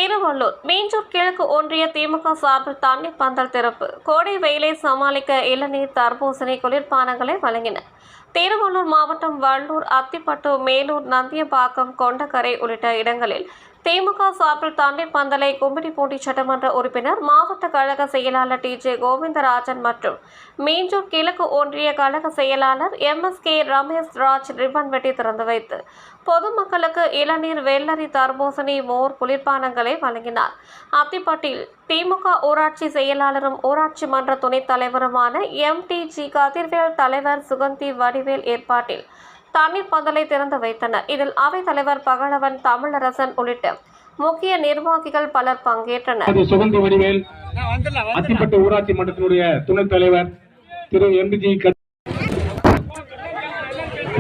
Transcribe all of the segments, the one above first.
திருவள்ளூர் மீஞ்சூர் கிழக்கு ஒன்றிய திமுக சார்பில் தண்ணீர் பந்தல் திறப்பு. கோடை வெயிலை சமாளிக்க இளநீர், தர்பூசணி, குளிர்பானங்களை வழங்கினர். திருவள்ளூர் மாவட்டம் வள்ளூர், அத்திப்பட்டு, மேலூர், நந்தியம்பாக்கம், கொண்டகரை உள்ளிட்ட இடங்களில் திமுக சார்பில் தண்ணீர் பந்தலை கும்மிடிப்பூண்டி சட்டமன்ற உறுப்பினர், மாவட்ட கழக செயலாளர் டி.ஜே. கோவிந்தராஜன் மற்றும் மீஞ்சூர் கிழக்கு ஒன்றிய கழக செயலாளர் எம்.எஸ்.கே. ரமேஷ் ராஜ் ரிப்பன் வெட்டி திறந்து வைத்து பொதுமக்களுக்கு இளநீர், வெள்ளரி, தர்பூசணி, மோர், குளிர்பானங்களை வழங்கினார். அத்திப்பட்டில் திமுக ஊராட்சி செயலாளரும் ஊராட்சி மன்ற துணைத் தலைவருமான எம்.டி.ஜி. கதிர்வேல், தலைவர் சுகந்தி வடிவேல் ஏற்பாட்டில் தண்ணீர் பந்தலை திறந்து வைத்தனர். இதில் அவைத் தலைவர் பகலவன், தமிழரசன் உள்ளிட்ட முக்கிய நிர்வாகிகள் பலர் பங்கேற்றனர். சுகந்தி வடிவேல், அத்திப்பட்டு ஊராட்சி மன்றத்தினுடைய துணைத் தலைவர் திரு எம்.டி.ஜி.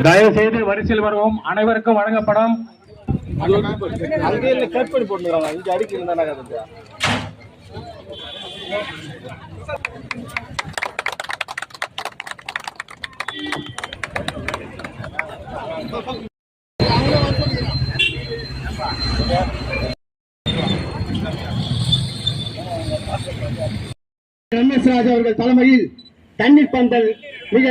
தயவு செய்து வரிசையில் வருவோம். அனைவருக்கும் வழங்கப்படும். ரமேஷ் ராஜ் அவர்கள் தலைமையில் தண்ணீர் பந்தல் மிக